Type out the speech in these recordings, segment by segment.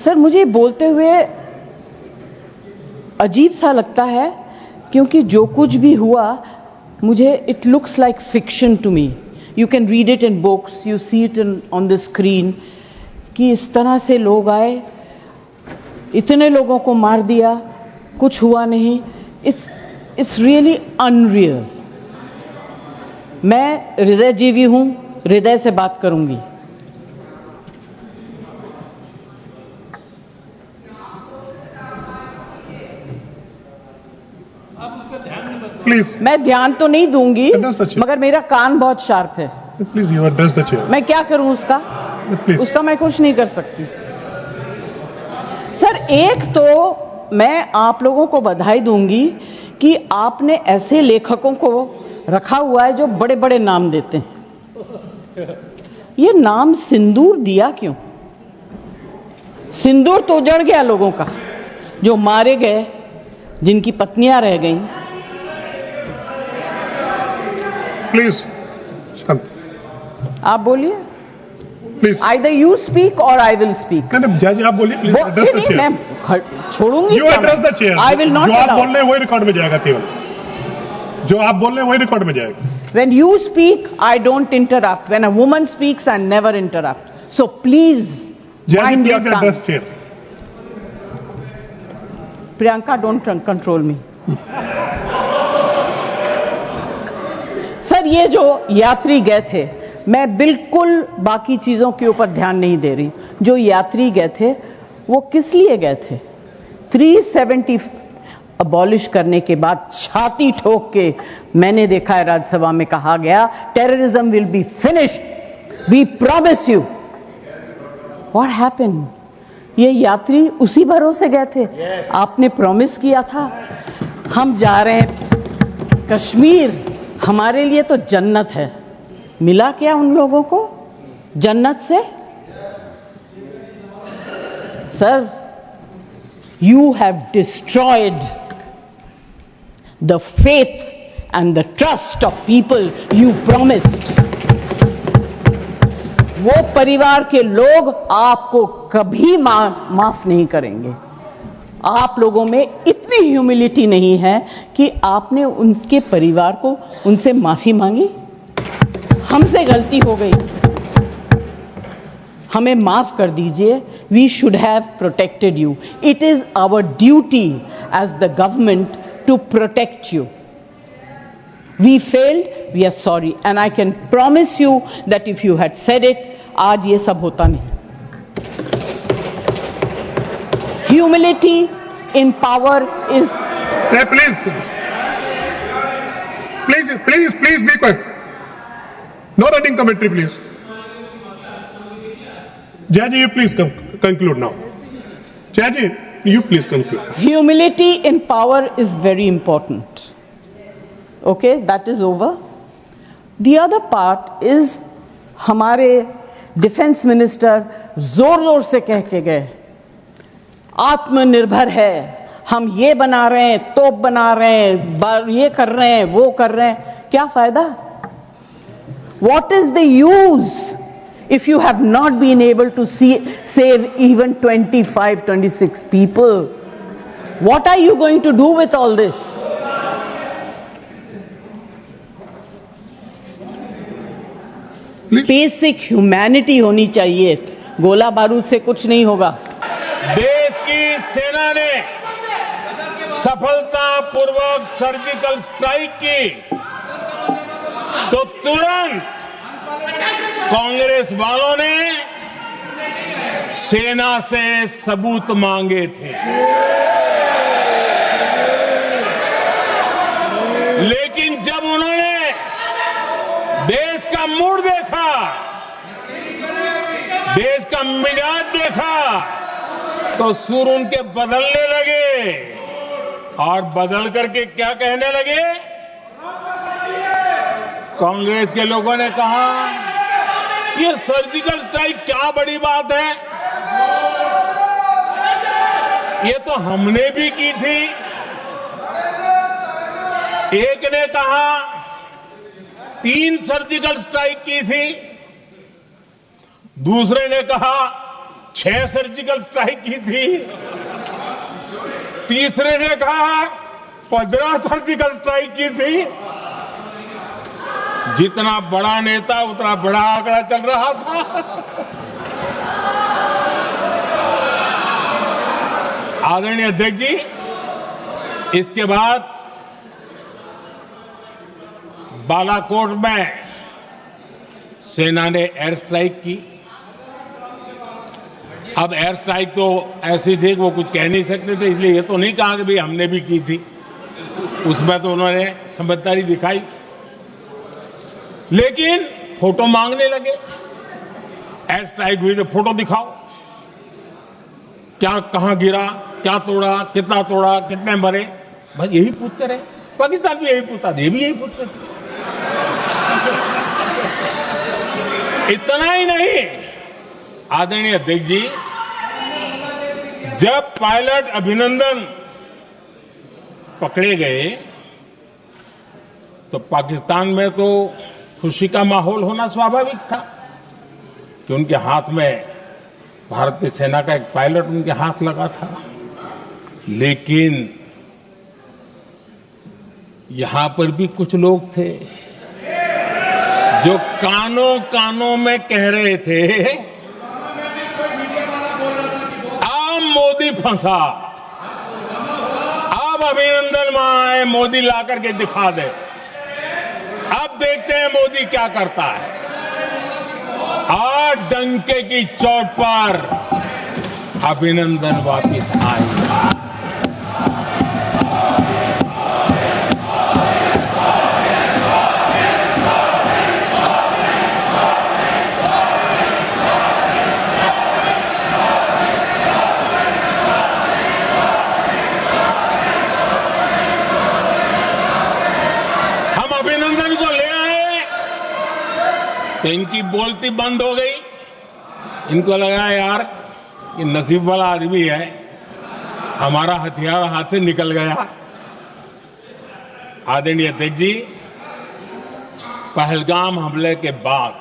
Sir मुझे बोलते हुए अजीब सा लगता है क्योंकि जो कुछ भी हुआ मुझे it looks like fiction to me. You can read it in books, you see it on the screen कि इस तरह से लोग आए, इतने लोगों को मार दिया, कुछ हुआ नहीं. It's really unreal. मैं हृदयजीवी हूं, हृदय से बात करूंगी. प्लीज. मैं ध्यान तो नहीं दूंगी मगर मेरा कान बहुत शार्प है. Please you address the chair. मैं क्या करूं उसका? उसका मैं कुछ नहीं कर सकती. सर एक तो मैं आप लोगों को बधाई दूंगी कि आपने ऐसे लेखकों को रखा हुआ है जो बड़े बड़े नाम देते हैं. ये नाम सिंदूर दिया क्यों? सिंदूर तो उजड़ गया लोगों का, जो मारे गए, जिनकी पत्नियां रह गईं. प्लीज आप बोलिए. Please. Either you speak or I will speak. नहीं जज आप बोलिए. Please address the chair. मैं छोड़ूंगी. You address the chair. I will not जो आप allow. बोल रहे हैं वही रिकॉर्ड में जाएगा. केवल जो आप बोल रहे हैं वही रिकॉर्ड में जाएगा. When you speak, I don't interrupt. When a woman speaks, I never interrupt. So please mind your tongue. Address chair. Priyanka, don't control me. Sir ये जो यात्री गए थे, मैं बिल्कुल बाकी चीजों के ऊपर ध्यान नहीं दे रही. जो यात्री गए थे वो किस लिए गए थे? 370 अबॉलिश करने के बाद छाती ठोक के मैंने देखा है राज्यसभा में कहा गया terrorism will be finished, we promise you. What happened? ये यात्री उसी भरोसे गए थे. आपने प्रॉमिस किया था हम जा रहे हैं कश्मीर, हमारे लिए तो जन्नत है. मिला क्या उन लोगों को जन्नत से? Sir, you have destroyed the faith and the trust of people you promised. वो परिवार के लोग आपको कभी माफ नहीं करेंगे. आप लोगों में इतनी ह्यूमिलिटी नहीं है कि आपने उनके परिवार को उनसे माफी मांगी. हमसे गलती हो गई, हमें माफ कर दीजिए. We should have protected you. It is our duty as the government to protect you. We failed, we are sorry and I can promise you that if you had said it, आज ये सब होता नहीं. Humility in power is. Hey, please be quiet. No running commentary, please. Jaji, you please conclude now. Jaji, you please conclude. Humility in power is very important. Okay, that is over. The other part is हमारे defence minister जोर जोर से कह के गए आत्मनिर्भर है, हम ये बना रहे हैं, तोप बना रहे हैं, ये कर रहे हैं, वो कर रहे हैं. क्या फायदा? What is the use if you have not been able to save even 25-26 people? What are you going to do with all this? Basic humanity होनी चाहिए. गोला बारूद से कुछ नहीं होगा. देश की सेना ने सफलतापूर्वक सर्जिकल स्ट्राइक की तो तुरंत कांग्रेस वालों ने सेना से सबूत मांगे थे. लेकिन जब उन्होंने देश का मूड देखा, देश का मिजाज देखा, तो सुर उनके बदलने लगे और बदल करके क्या कहने लगे? कांग्रेस के लोगों ने कहा ये सर्जिकल स्ट्राइक क्या बड़ी बात है, ये तो हमने भी की थी. एक ने कहा 3 सर्जिकल स्ट्राइक की थी, दूसरे ने कहा 6 सर्जिकल स्ट्राइक की थी, तीसरे ने कहा 15 सर्जिकल स्ट्राइक की थी। जितना बड़ा नेता उतना बड़ा आंकड़ा चल रहा था। आदरणीय अध्यक्ष जी, इसके बाद बालाकोट में सेना ने एयर स्ट्राइक की। अब एयर स्ट्राइक तो ऐसी थी कि वो कुछ कह नहीं सकते थे, इसलिए ये तो नहीं कहा कि भाई हमने भी की थी। उसमें तो उन्होंने समझदारी दिखाई, लेकिन फोटो मांगने लगे। एयर स्ट्राइक हुई तो फोटो दिखाओ, क्या कहां गिरा, क्या तोड़ा, कितना तोड़ा, कितने मरे, बस यही पूछते रहे। पाकिस्तान भी यही पूछता था, ये भी यही पूछते थे। इतना ही नहीं, आदरणीय अध्यक्ष जी, जब पायलट अभिनंदन पकड़े गए तो पाकिस्तान में तो खुशी का माहौल होना स्वाभाविक था कि उनके हाथ में भारतीय सेना का एक पायलट उनके हाथ लगा था। लेकिन यहां पर भी कुछ लोग थे जो कानों कानों में कह रहे थे, अब मोदी फंसा, अब अभिनंदन वहां आए, मोदी ला करके दिखा दे। अब देखते हैं मोदी क्या करता है। आज डंके की चोट पर अभिनंदन वापिस आए। अभिनंदन को ले आए तो इनकी बोलती बंद हो गई। इनको लगा यार कि नसीब वाला आदमी है, हमारा हथियार हाथ से निकल गया। आदरणीय अध्यक्ष जी, पहलगाम हमले के बाद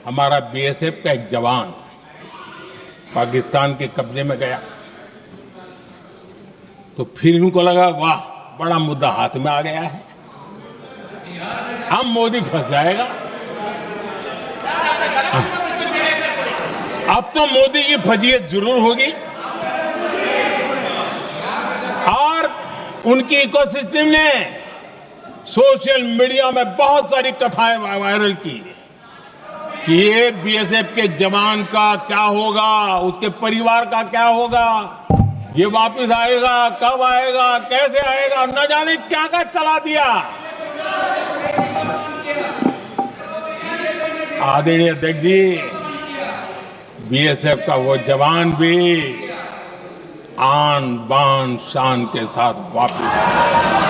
हमारा बीएसएफ का एक जवान पाकिस्तान के कब्जे में गया, तो फिर इनको लगा वाह, बड़ा मुद्दा हाथ में आ गया है, अब मोदी फंस जाएगा। अब तो मोदी की फजीयत जरूर होगी। और उनकी इकोसिस्टम ने सोशल मीडिया में बहुत सारी कथाएं वायरल की कि ये बीएसएफ के जवान का क्या होगा, उसके परिवार का क्या होगा, ये वापस आएगा, कब आएगा, कैसे आएगा, न जाने क्या क्या चला दिया। आदरणीय अध्यक्ष जी, बीएसएफ का वो जवान भी आन बान शान के साथ वापस आया।